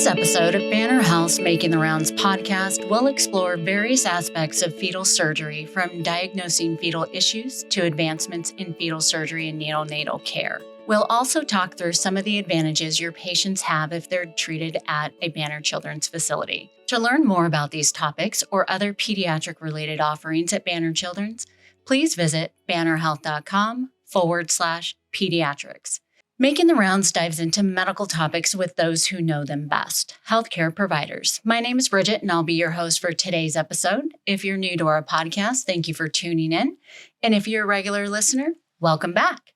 This episode of Banner Health's Making the Rounds podcast will explore various aspects of fetal surgery, from diagnosing fetal issues to advancements in fetal surgery and neonatal care. We'll also talk through some of the advantages your patients have if they're treated at a Banner Children's facility. To learn more about these topics or other pediatric-related offerings at Banner Children's, please visit bannerhealth.com/pediatrics. Making the Rounds dives into medical topics with those who know them best, healthcare providers. My name is Bridget, and I'll be your host for today's episode. If you're new to our podcast, thank you for tuning in. And if you're a regular listener, welcome back.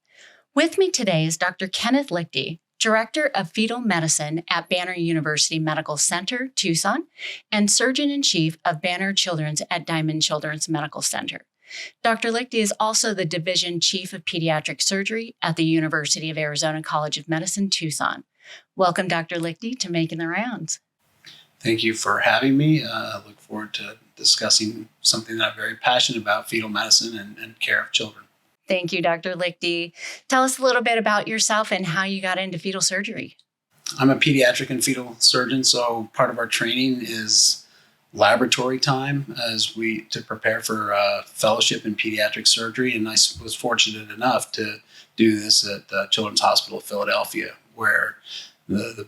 With me today is Dr. Kenneth Liechty, Director of Fetal Medicine at Banner University Medical Center, Tucson, and Surgeon-in-Chief of Banner Children's at Diamond Children's Medical Center. Dr. Liechty is also the Division Chief of Pediatric Surgery at the University of Arizona College of Medicine, Tucson. Welcome, Dr. Liechty, to Making the Rounds. Thank you for having me. I look forward to discussing something that I'm very passionate about, fetal medicine and care of children. Thank you, Dr. Liechty. Tell us a little bit about yourself and how you got into fetal surgery. I'm a pediatric and fetal surgeon, so part of our training is laboratory time to prepare for fellowship in pediatric surgery, and I was fortunate enough to do this at Children's Hospital of Philadelphia, where the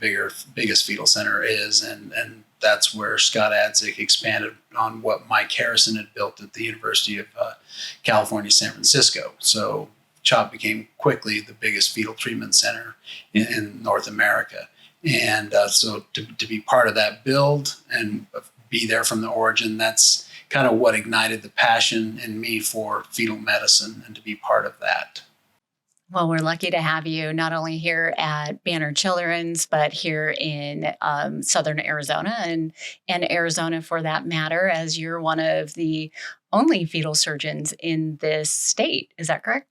biggest fetal center is, and that's where Scott Adzik expanded on what Mike Harrison had built at the University of California, San Francisco. So CHOP became quickly the biggest fetal treatment center in North America, and so to be part of that build and be there from the origin, that's kind of what ignited the passion in me for fetal medicine and to be part of that. Well, we're lucky to have you not only here at Banner Children's, but here in Southern Arizona and Arizona for that matter, as you're one of the only fetal surgeons in this state. Is that correct?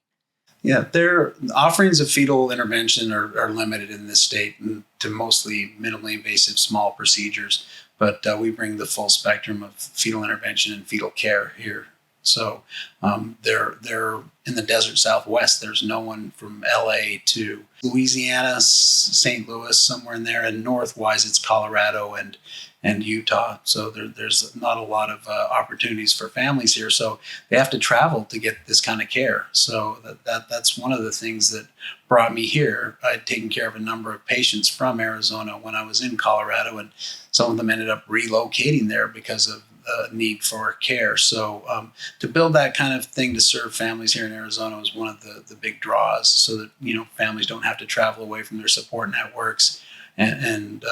Yeah, their offerings of fetal intervention are limited in this state to mostly minimally invasive small procedures. But we bring the full spectrum of fetal intervention and fetal care here. So they're in the desert Southwest. There's no one from LA to Louisiana, St. Louis, somewhere in there. And northwise, it's Colorado and Utah. So there's not a lot of opportunities for families here. So they have to travel to get this kind of care. So that's one of the things that brought me here. I'd taken care of a number of patients from Arizona when I was in Colorado, and some of them ended up relocating there because of need for care. So to build that kind of thing to serve families here in Arizona was one of the big draws, so that families don't have to travel away from their support networks and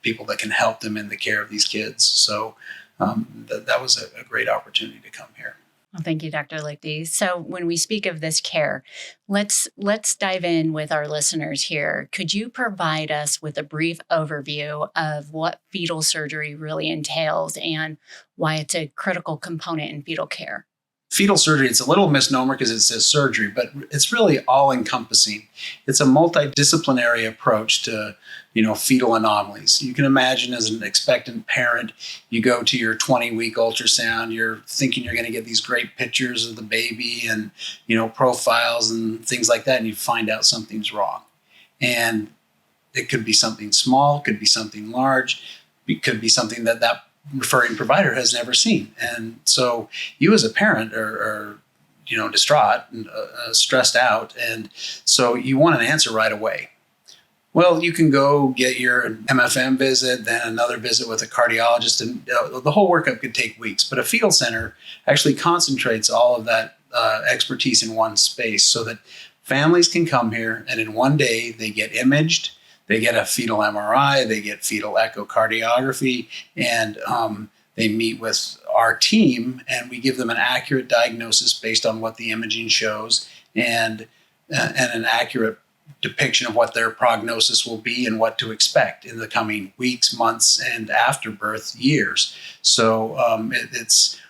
people that can help them in the care of these kids. So that was a great opportunity to come here. Well, thank you, Dr. Liechty. So when we speak of this care, let's dive in with our listeners here. Could you provide us with a brief overview of what fetal surgery really entails and why it's a critical component in fetal care? Fetal surgery, it's a little misnomer because it says surgery, but it's really all-encompassing. It's a multidisciplinary approach to, fetal anomalies. You can imagine as an expectant parent, you go to your 20-week ultrasound, you're thinking you're going to get these great pictures of the baby and, profiles and things like that, and you find out something's wrong. And it could be something small, could be something large, it could be something that referring provider has never seen. And so you as a parent are distraught and stressed out. And so you want an answer right away. Well, you can go get your MFM visit, then another visit with a cardiologist, and the whole workup could take weeks. But a fetal center actually concentrates all of that expertise in one space so that families can come here and in one day they get imaged. They get a fetal MRI, they get fetal echocardiography, and they meet with our team, and we give them an accurate diagnosis based on what the imaging shows and an accurate depiction of what their prognosis will be and what to expect in the coming weeks, months, and after birth years. So it's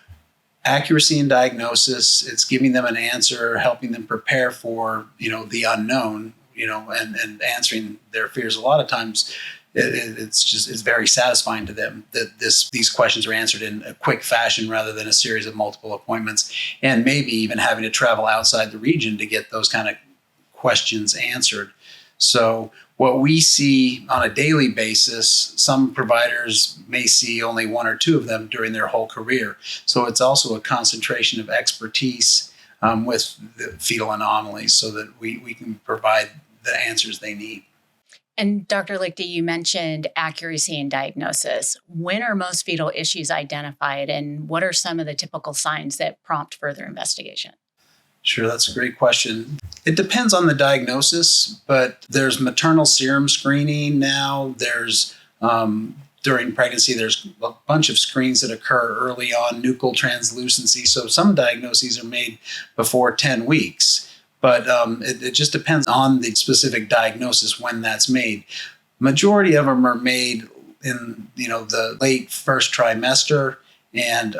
accuracy in diagnosis. It's giving them an answer, helping them prepare for the unknown. And answering their fears. A lot of times it's very satisfying to them that these questions are answered in a quick fashion rather than a series of multiple appointments, and maybe even having to travel outside the region to get those kind of questions answered. So what we see on a daily basis, some providers may see only one or two of them during their whole career. So it's also a concentration of expertise with the fetal anomalies so that we can provide the answers they need. And Dr. Liechty, you mentioned accuracy in diagnosis. When are most fetal issues identified, and what are some of the typical signs that prompt further investigation? Sure, that's a great question. It depends on the diagnosis, but there's maternal serum screening now. There's during pregnancy, there's a bunch of screens that occur early on, nuchal translucency. So some diagnoses are made before 10 weeks. But it just depends on the specific diagnosis when that's made. Majority of them are made in the late first trimester and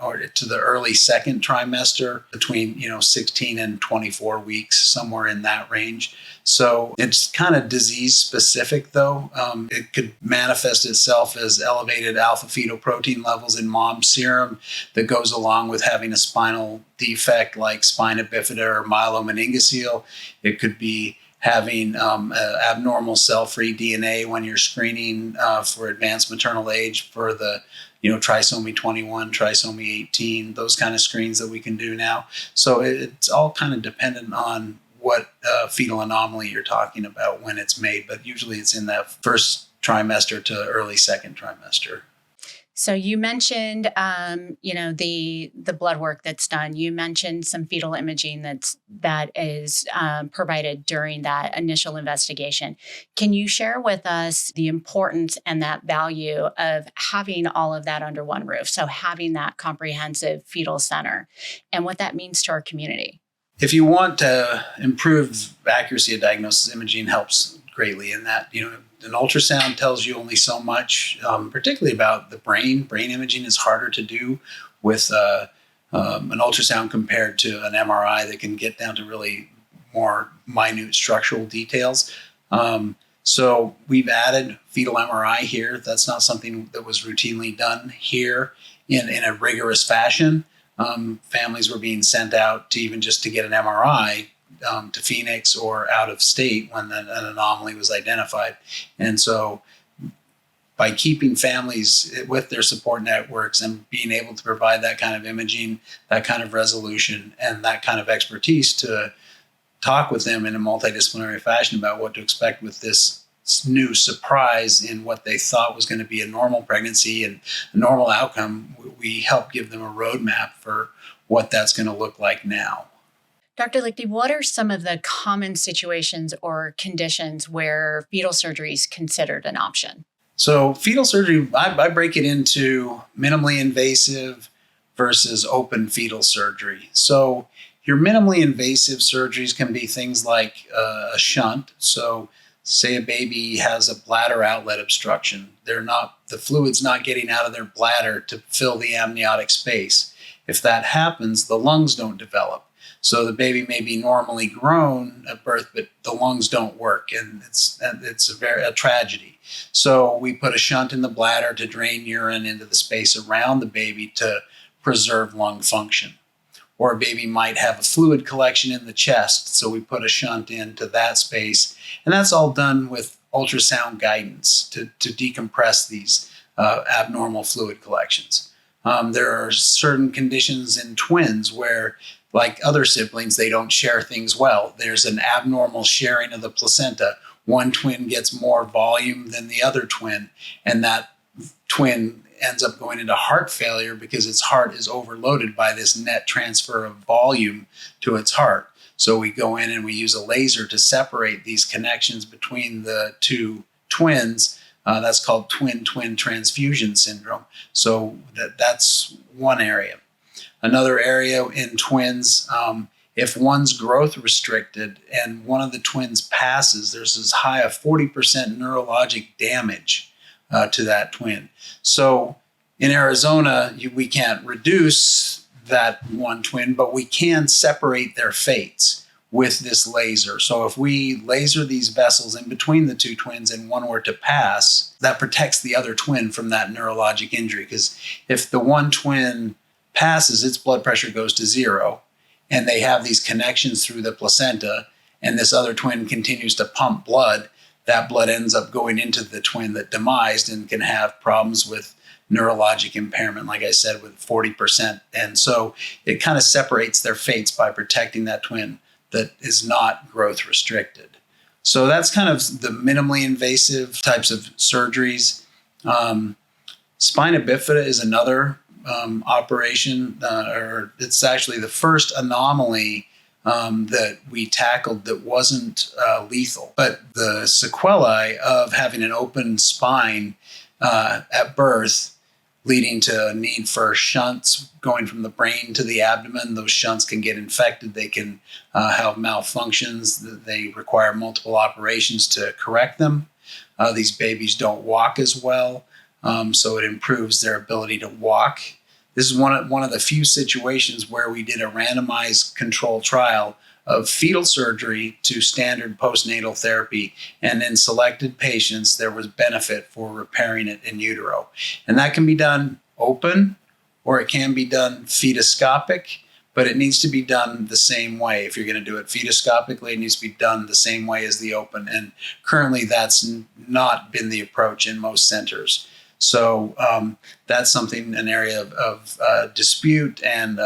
or to the early second trimester, between 16 and 24 weeks, somewhere in that range. So it's kind of disease specific, though. It could manifest itself as elevated alpha fetoprotein levels in mom's serum that goes along with having a spinal defect like spina bifida or myelomeningocele. It could be having abnormal cell-free DNA when you're screening for advanced maternal age for the trisomy 21, trisomy 18, those kind of screens that we can do now. So it's all kind of dependent on what fetal anomaly you're talking about when it's made, but usually it's in that first trimester to early second trimester. So you mentioned, the blood work that's done. You mentioned some fetal imaging that is provided during that initial investigation. Can you share with us the importance and that value of having all of that under one roof? So having that comprehensive fetal center and what that means to our community. If you want to improve accuracy of diagnosis, imaging helps greatly in that. An ultrasound tells you only so much, particularly about the brain. Brain imaging is harder to do with an ultrasound compared to an MRI that can get down to really more minute structural details. So we've added fetal MRI here. That's not something that was routinely done here in a rigorous fashion. Families were being sent out to even just to get an MRI to Phoenix or out of state when an anomaly was identified. And so by keeping families with their support networks and being able to provide that kind of imaging, that kind of resolution, and that kind of expertise to talk with them in a multidisciplinary fashion about what to expect with this new surprise in what they thought was going to be a normal pregnancy and a normal outcome, we help give them a roadmap for what that's going to look like now. Dr. Liechty, what are some of the common situations or conditions where fetal surgery is considered an option? So fetal surgery, I break it into minimally invasive versus open fetal surgery. So your minimally invasive surgeries can be things like a shunt. So say a baby has a bladder outlet obstruction. The fluid's not getting out of their bladder to fill the amniotic space. If that happens, the lungs don't develop. So the baby may be normally grown at birth, but the lungs don't work, and it's a tragedy. So we put a shunt in the bladder to drain urine into the space around the baby to preserve lung function. Or a baby might have a fluid collection in the chest, so we put a shunt into that space, and that's all done with ultrasound guidance to decompress these abnormal fluid collections. There are certain conditions in twins where, like other siblings, they don't share things well. There's an abnormal sharing of the placenta. One twin gets more volume than the other twin, and that twin ends up going into heart failure because its heart is overloaded by this net transfer of volume to its heart. So we go in and we use a laser to separate these connections between the two twins. That's called twin-twin transfusion syndrome. So that's one area. Another area in twins, if one's growth restricted and one of the twins passes, there's as high a 40% neurologic damage to that twin. So in Arizona, we can't reduce that one twin, but we can separate their fates with this laser. So if we laser these vessels in between the two twins and one were to pass, that protects the other twin from that neurologic injury. Because if the one twin passes, its blood pressure goes to zero, and they have these connections through the placenta, and this other twin continues to pump blood, that blood ends up going into the twin that demised and can have problems with neurologic impairment, like I said, with 40%. And so it kind of separates their fates by protecting that twin that is not growth restricted. So that's kind of the minimally invasive types of surgeries. Spina bifida is another operation, or it's actually the first anomaly that we tackled that wasn't lethal. But the sequelae of having an open spine at birth, leading to a need for shunts going from the brain to the abdomen. Those shunts can get infected. They can have malfunctions. They require multiple operations to correct them. These babies don't walk as well, so it improves their ability to walk. This is one of the few situations where we did a randomized control trial of fetal surgery to standard postnatal therapy. And in selected patients, there was benefit for repairing it in utero. And that can be done open, or it can be done fetoscopic, but it needs to be done the same way. If you're going to do it fetoscopically, it needs to be done the same way as the open. And currently that's not been the approach in most centers. So that's something, an area of dispute and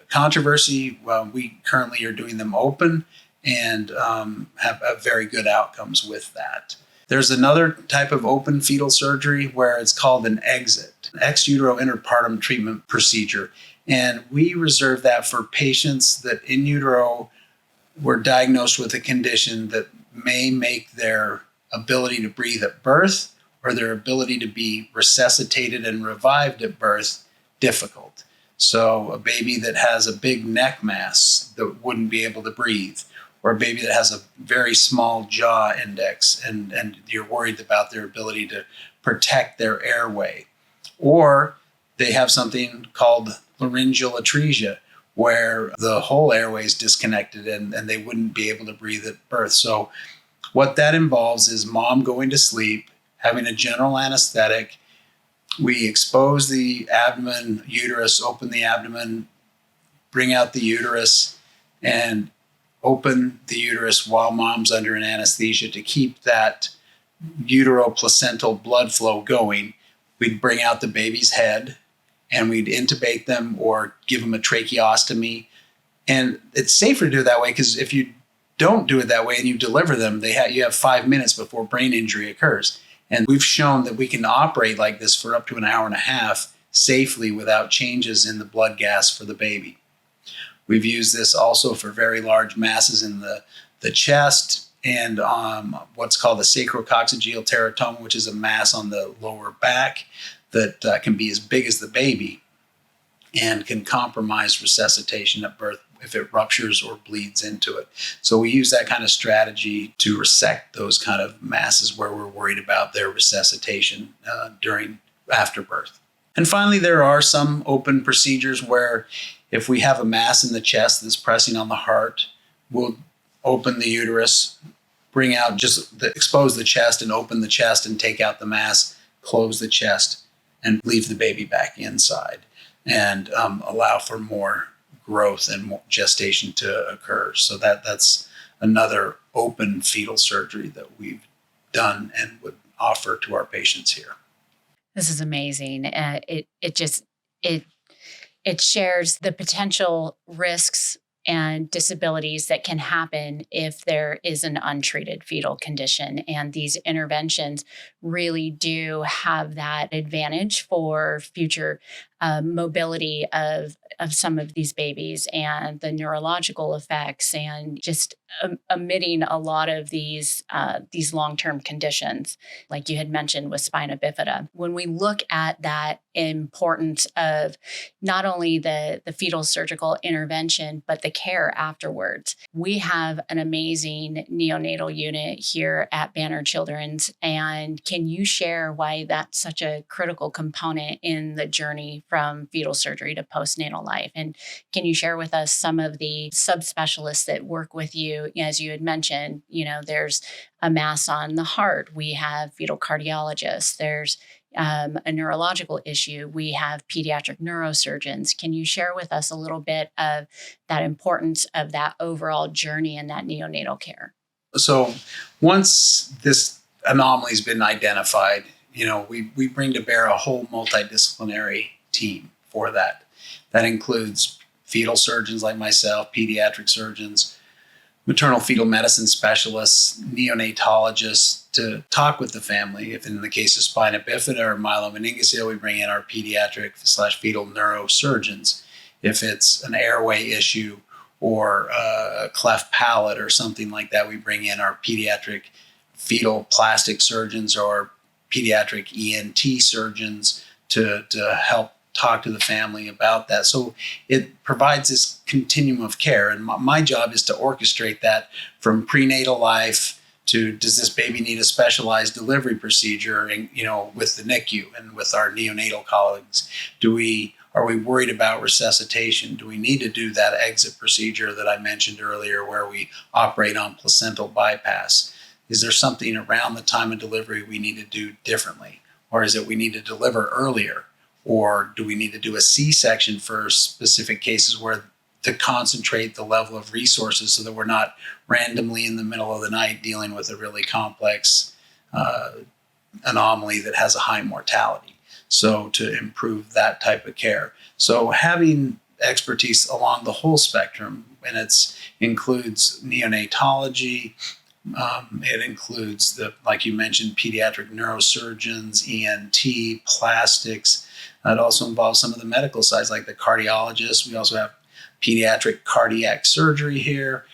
controversy. We currently are doing them open and have very good outcomes with that. There's another type of open fetal surgery where it's called an exit, ex utero interpartum treatment procedure. And we reserve that for patients that in utero were diagnosed with a condition that may make their ability to breathe at birth or their ability to be resuscitated and revived at birth difficult. So a baby that has a big neck mass that wouldn't be able to breathe, or a baby that has a very small jaw index and you're worried about their ability to protect their airway. Or they have something called laryngeal atresia, where the whole airway is disconnected and they wouldn't be able to breathe at birth. So what that involves is mom going to sleep, having a general anesthetic. We expose the abdomen, uterus, open the abdomen, bring out the uterus, and open the uterus while mom's under an anesthesia to keep that uteroplacental blood flow going. We'd bring out the baby's head and we'd intubate them or give them a tracheostomy. And it's safer to do it that way because if you don't do it that way and you deliver them, you have 5 minutes before brain injury occurs. And we've shown that we can operate like this for up to an hour and a half safely without changes in the blood gas for the baby. We've used this also for very large masses in the chest and what's called the sacrococcygeal teratoma, which is a mass on the lower back that can be as big as the baby and can compromise resuscitation at birth if it ruptures or bleeds into it. So we use that kind of strategy to resect those kind of masses where we're worried about their resuscitation after birth. And finally, there are some open procedures where if we have a mass in the chest that's pressing on the heart, we'll open the uterus, expose the chest and open the chest and take out the mass, close the chest and leave the baby back inside and allow for more growth and more gestation to occur. So that's another open fetal surgery that we've done and would offer to our patients here. This is amazing. It shares the potential risks and disabilities that can happen if there is an untreated fetal condition. And these interventions really do have that advantage for future mobility of some of these babies and the neurological effects and just omitting a lot of these long-term conditions, like you had mentioned with spina bifida. When we look at that importance of not only the fetal surgical intervention, but the care afterwards, we have an amazing neonatal unit here at Banner Children's. And can you share why that's such a critical component in the journey from fetal surgery to postnatal life? And can you share with us some of the subspecialists that work with you? As you had mentioned, there's a mass on the heart. We have fetal cardiologists. There's a neurological issue, we have pediatric neurosurgeons. Can you share with us a little bit of that importance of that overall journey in that neonatal care? So once this anomaly has been identified, we bring to bear a whole multidisciplinary team for that. That includes fetal surgeons like myself, pediatric surgeons, maternal fetal medicine specialists, neonatologists to talk with the family. If in the case of spina bifida or myelomeningocele, we bring in our pediatric/fetal neurosurgeons. If it's an airway issue or a cleft palate or something like that, we bring in our pediatric fetal plastic surgeons or pediatric ENT surgeons to help talk to the family about that. So it provides this continuum of care. And my job is to orchestrate that from prenatal life to, does this baby need a specialized delivery procedure, and, with the NICU and with our neonatal colleagues? Are we worried about resuscitation? Do we need to do that exit procedure that I mentioned earlier where we operate on placental bypass? Is there something around the time of delivery we need to do differently? Or is it we need to deliver earlier? Or do we need to do a C-section for specific cases where to concentrate the level of resources so that we're not randomly in the middle of the night dealing with a really complex anomaly that has a high mortality? So to improve that type of care. So having expertise along the whole spectrum, and it includes neonatology, it includes like you mentioned, pediatric neurosurgeons, ENT, plastics. It also involves some of the medical sides like the cardiologists. We also have pediatric cardiac surgery here.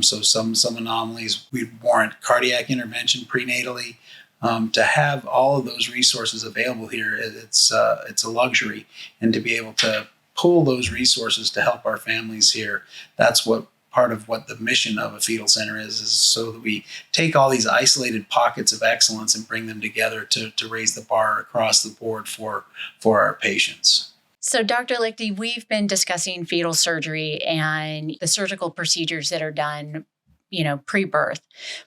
So some anomalies we warrant cardiac intervention prenatally. To have all of those resources available here, it's a luxury, and to be able to pull those resources to help our families here, that's what part of what the mission of a fetal center is so that we take all these isolated pockets of excellence and bring them together to raise the bar across the board for our patients. So, Dr. Liechty, we've been discussing fetal surgery and the surgical procedures that are done, pre-birth.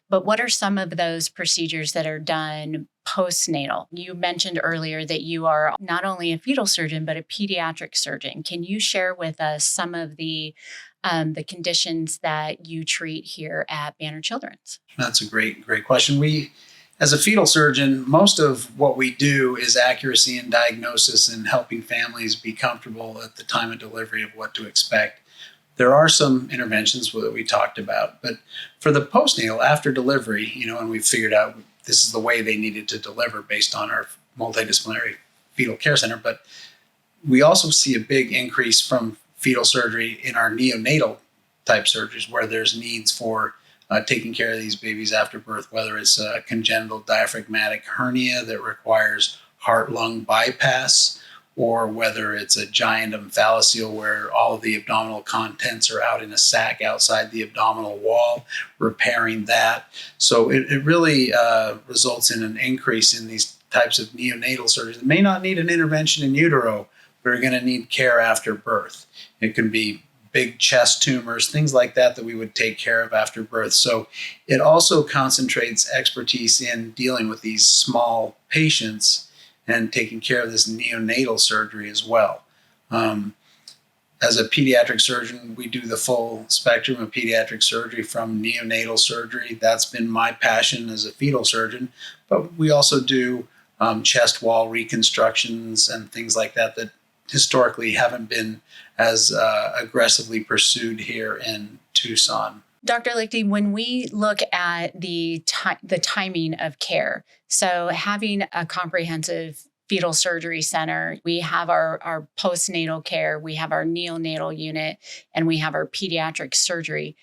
But what are some of those procedures that are done postnatal? You mentioned earlier that you are not only a fetal surgeon, but a pediatric surgeon. Can you share with us some of the conditions that you treat here at Banner Children's? That's a great question. We, as a fetal surgeon, most of what we do is accuracy in diagnosis and helping families be comfortable at the time of delivery of what to expect. There are some interventions that we talked about, but for the postnatal, after delivery, and we figured out this is the way they needed to deliver based on our multidisciplinary fetal care center, but we also see a big increase from fetal surgery in our neonatal type surgeries where there's needs for taking care of these babies after birth, whether it's a congenital diaphragmatic hernia that requires heart-lung bypass, or whether it's a giant omphalocele where all of the abdominal contents are out in a sac outside the abdominal wall, repairing that. So it really results in an increase in these types of neonatal surgeries that may not need an intervention in utero, but are going to need care after birth. It can be big chest tumors, things like that we would take care of after birth. So it also concentrates expertise in dealing with these small patients and taking care of this neonatal surgery as well. As a pediatric surgeon, we do the full spectrum of pediatric surgery from neonatal surgery. That's been my passion as a fetal surgeon, but we also do chest wall reconstructions and things like that historically haven't been as aggressively pursued here in Tucson. Dr. Liechty, when we look at the timing of care, so having a comprehensive fetal surgery center, we have our postnatal care, we have our neonatal unit, and we have our pediatric surgery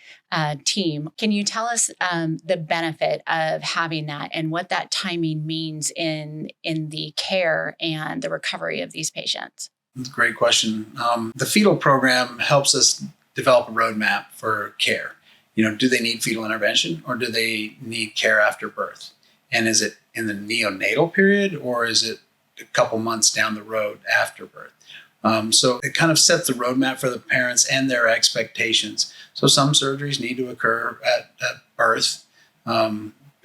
team. Can you tell us the benefit of having that and what that timing means in the care and the recovery of these patients? That's a great question. The fetal program helps us develop a roadmap for care. Do they need fetal intervention or do they need care after birth? And is it in the neonatal period or is it a couple months down the road after birth? So it kind of sets the roadmap for the parents and their expectations. So some surgeries need to occur at birth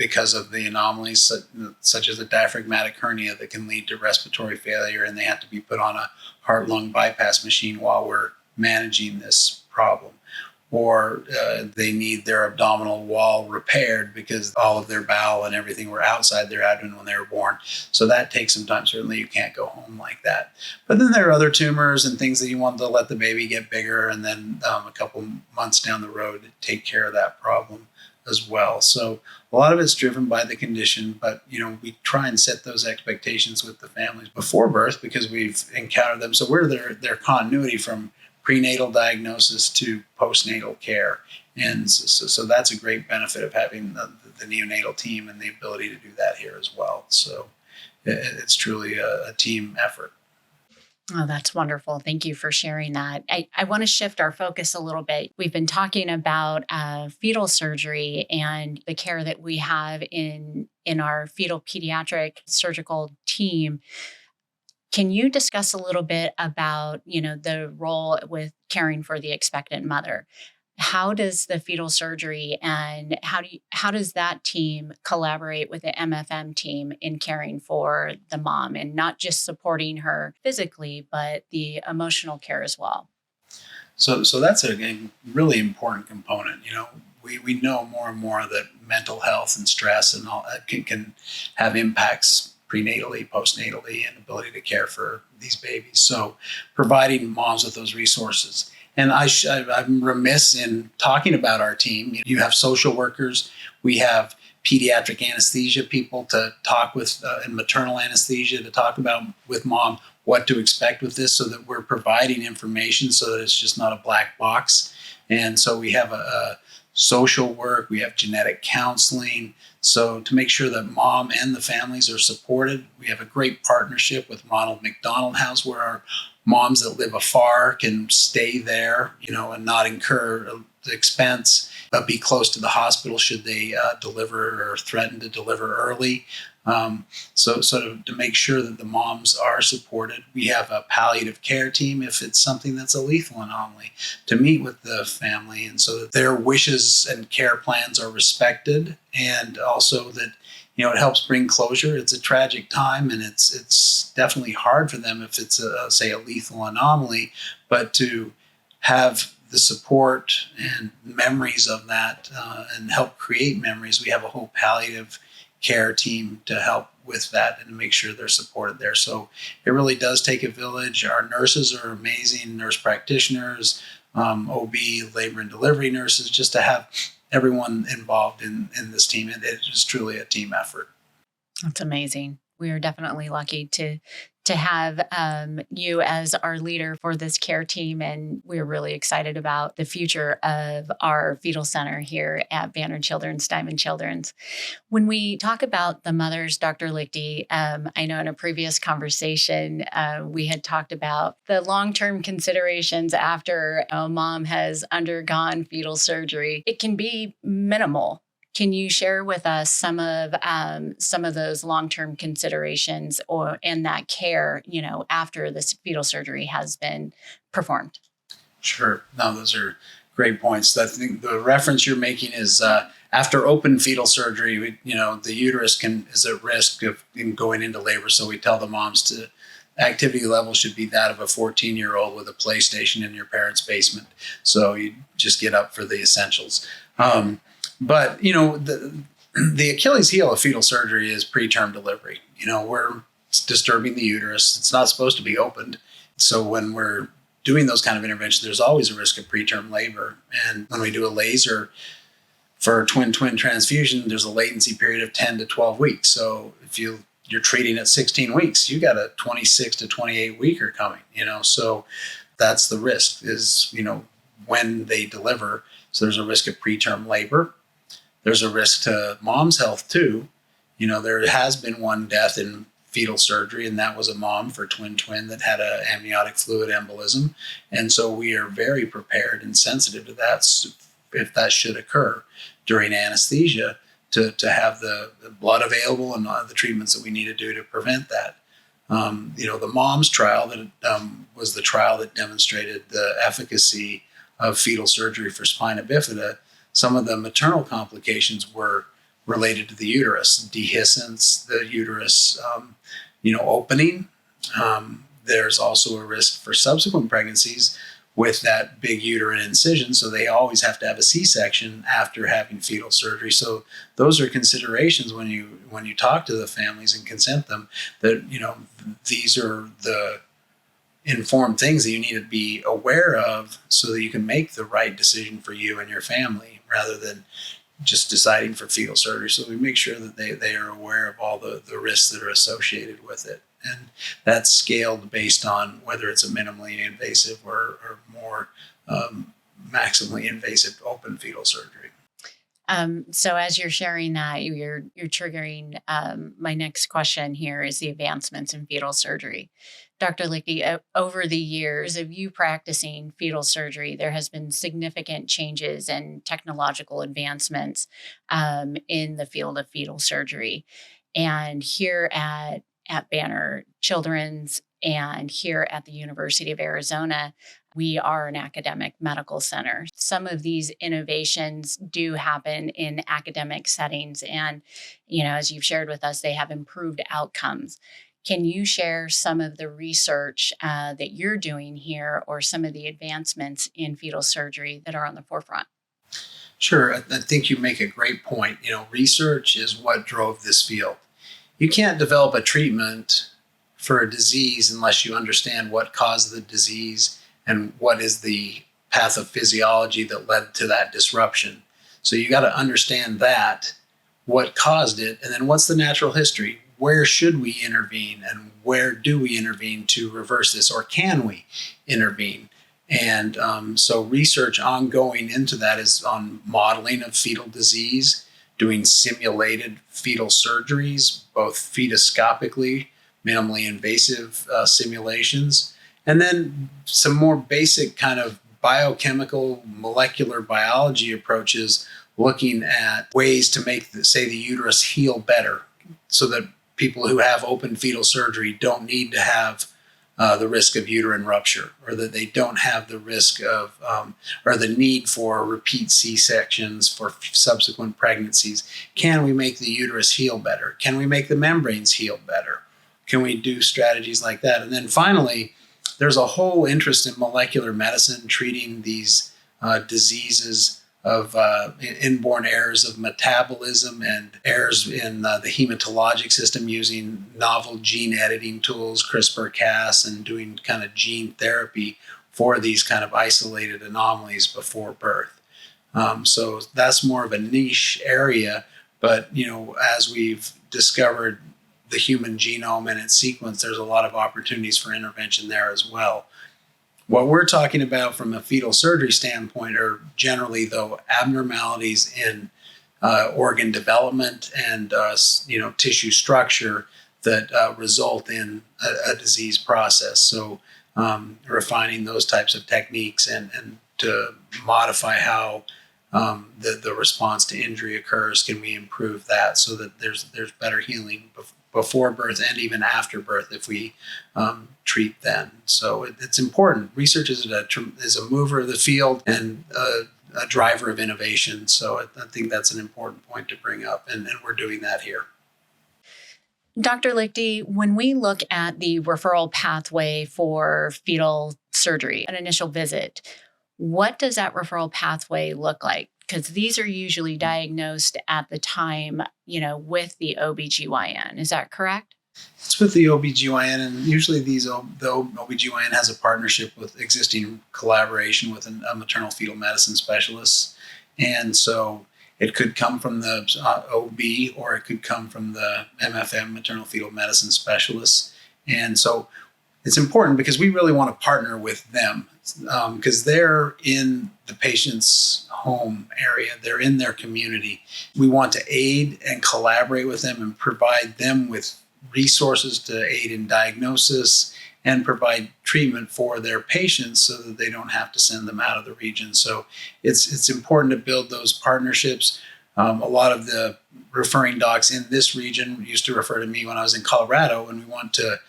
because of the anomalies such as a diaphragmatic hernia that can lead to respiratory failure, and they have to be put on a heart-lung bypass machine while we're managing this problem. Or they need their abdominal wall repaired because all of their bowel and everything were outside their abdomen when they were born. So that takes some time. Certainly you can't go home like that. But then there are other tumors and things that you want to let the baby get bigger, and then a couple months down the road take care of that problem as well. So a lot of it's driven by the condition, but we try and set those expectations with the families before birth because we've encountered them. So we're their continuity from prenatal diagnosis to postnatal care. And so that's a great benefit of having the neonatal team and the ability to do that here as well. So it's truly a team effort. Oh, that's wonderful. Thank you for sharing that. I want to shift our focus a little bit. We've been talking about fetal surgery and the care that we have in our fetal pediatric surgical team. Can you discuss a little bit about, the role with caring for the expectant mother? How does the fetal surgery and how does that team collaborate with the MFM team in caring for the mom and not just supporting her physically, but the emotional care as well? So that's a really important component. We know more and more that mental health and stress and all that can have impacts prenatally, postnatally, and ability to care for these babies. So providing moms with those resources. And I'm remiss in talking about our team. You have social workers. We have pediatric anesthesia people to talk with, and maternal anesthesia to talk about with mom what to expect with this so that we're providing information so that it's just not a black box. And so we have a social work, we have genetic counseling. So to make sure that mom and the families are supported, we have a great partnership with Ronald McDonald House where our moms that live afar can stay there, and not incur the expense, but be close to the hospital should they deliver or threaten to deliver early. So to make sure that the moms are supported, we have a palliative care team if it's something that's a lethal anomaly to meet with the family, and so that their wishes and care plans are respected, and also that it helps bring closure. It's a tragic time, and it's definitely hard for them if it's a lethal anomaly, but to have the support and memories of that and help create memories. We have a whole palliative care team to help with that and to make sure they're supported there. So it really does take a village. Our nurses are amazing, nurse practitioners, OB, labor and delivery nurses, just to have everyone involved in this team. It is truly a team effort. That's amazing. We are definitely lucky to have you as our leader for this care team, and we're really excited about the future of our fetal center here at Banner Children's, Diamond Children's. When we talk about the mothers, Dr. Liechty, I know in a previous conversation we had talked about the long-term considerations after a mom has undergone fetal surgery. It can be minimal. Can you share with us some of those long-term considerations and that care, after this fetal surgery has been performed? Sure. No, those are great points. I think the reference you're making is after open fetal surgery, the uterus is at risk of going into labor. So we tell the moms activity level should be that of a 14-year-old with a PlayStation in your parents' basement. So you just get up for the essentials. But, the Achilles heel of fetal surgery is preterm delivery. We're disturbing the uterus. It's not supposed to be opened. So when we're doing those kind of interventions, there's always a risk of preterm labor. And when we do a laser for twin-twin transfusion, there's a latency period of 10 to 12 weeks. So if you're treating at 16 weeks, you got a 26 to 28 weeker coming, So that's the risk is, when they deliver. So there's a risk of preterm labor. There's a risk to mom's health too. There has been one death in fetal surgery, and that was a mom for twin that had an amniotic fluid embolism. And so we are very prepared and sensitive to that if that should occur during anesthesia to have the blood available and the treatments that we need to do to prevent that. The mom's trial that was the trial that demonstrated the efficacy of fetal surgery for spina bifida. Some of the maternal complications were related to the uterus, dehiscence, the uterus, opening. There's also a risk for subsequent pregnancies with that big uterine incision. So they always have to have a C-section after having fetal surgery. So those are considerations when you talk to the families and consent them, that, these are the informed things that you need to be aware of so that you can make the right decision for you and your family rather than just deciding for fetal surgery. So we make sure that they are aware of all the risks that are associated with it. And that's scaled based on whether it's a minimally invasive or more maximally invasive open fetal surgery. So as you're sharing that, you're triggering my next question here is the advancements in fetal surgery. Dr. Liechty, over the years of you practicing fetal surgery, there has been significant changes and technological advancements in the field of fetal surgery. And here at Banner Children's and here at the University of Arizona, we are an academic medical center. Some of these innovations do happen in academic settings. And, as you've shared with us, they have improved outcomes. Can you share some of the research that you're doing here or some of the advancements in fetal surgery that are on the forefront? Sure. I think you make a great point. Research is what drove this field. You can't develop a treatment for a disease unless you understand what caused the disease and what is the pathophysiology that led to that disruption. So you got to understand that, what caused it, and then what's the natural history? Where should we intervene and where do we intervene to reverse this, or can we intervene? And so research ongoing into that is on modeling of fetal disease, doing simulated fetal surgeries, both fetoscopically, minimally invasive simulations, and then some more basic kind of biochemical molecular biology approaches looking at ways to make, the uterus heal better so that people who have open fetal surgery don't need to have the risk of uterine rupture, or that they don't have the risk of or the need for repeat C-sections for subsequent pregnancies. Can we make the uterus heal better? Can we make the membranes heal better? Can we do strategies like that? And then finally, there's a whole interest in molecular medicine, treating these diseases of inborn errors of metabolism and errors in the hematologic system using novel gene editing tools, CRISPR-Cas, and doing kind of gene therapy for these kind of isolated anomalies before birth. So that's more of a niche area, but as we've discovered the human genome and its sequence, there's a lot of opportunities for intervention there as well. What we're talking about from a fetal surgery standpoint are generally, though, abnormalities in organ development and tissue structure that result in a disease process. So refining those types of techniques and to modify how the response to injury occurs, can we improve that so that there's better healing before birth and even after birth if we treat then. So it's important. Research is a mover of the field and a driver of innovation. So I think that's an important point to bring up, and we're doing that here. Dr. Liechty, when we look at the referral pathway for fetal surgery, an initial visit, what does that referral pathway look like? Because these are usually diagnosed at the time, with the OBGYN. Is that correct? It's with the OBGYN, and usually the OBGYN has a partnership with existing collaboration with a maternal fetal medicine specialist. And so it could come from the OB, or it could come from the MFM, maternal fetal medicine specialist. And so it's important because we really want to partner with them because they're in the patient's home area. They're in their community. We want to aid and collaborate with them and provide them with resources to aid in diagnosis and provide treatment for their patients so that they don't have to send them out of the region. So it's important to build those partnerships. A lot of the referring docs in this region used to refer to me when I was in Colorado, and we want to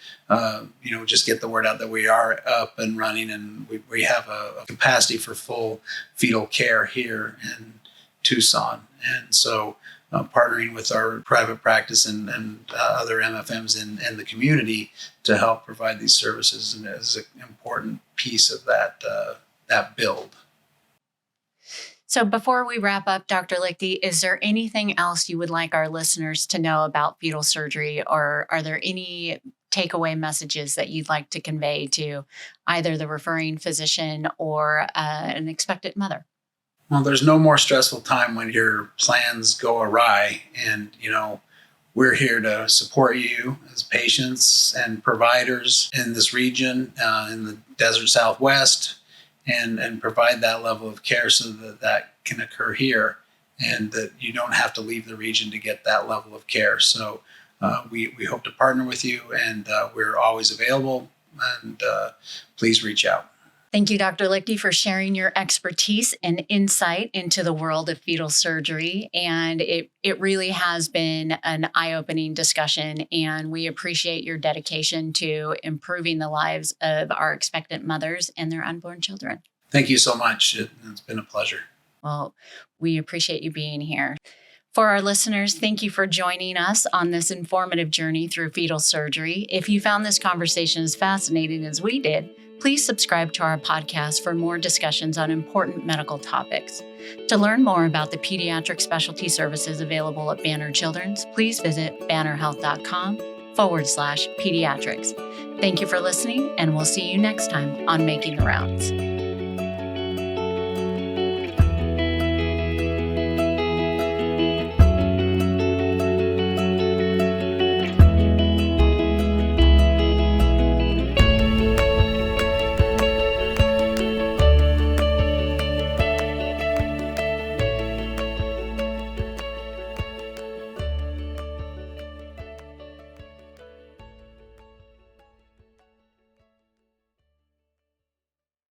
just get the word out that we are up and running, and we have a capacity for full fetal care here in Tucson. And so partnering with our private practice and other MFMs in the community to help provide these services, and is an important piece of that build. So before we wrap up, Dr. Liechty, is there anything else you would like our listeners to know about fetal surgery, or are there any takeaway messages that you'd like to convey to either the referring physician or an expectant mother? Well, there's no more stressful time when your plans go awry, and we're here to support you as patients and providers in this region, in the desert Southwest, and provide that level of care so that can occur here, and that you don't have to leave the region to get that level of care. So we hope to partner with you, and we're always available, and please reach out. Thank you, Dr. Liechty, for sharing your expertise and insight into the world of fetal surgery. And it really has been an eye-opening discussion, and we appreciate your dedication to improving the lives of our expectant mothers and their unborn children. Thank you so much. It's been a pleasure. Well, we appreciate you being here. For our listeners, thank you for joining us on this informative journey through fetal surgery. If you found this conversation as fascinating as we did, please subscribe to our podcast for more discussions on important medical topics. To learn more about the pediatric specialty services available at Banner Children's, please visit bannerhealth.com/pediatrics. Thank you for listening, and we'll see you next time on Making the Rounds.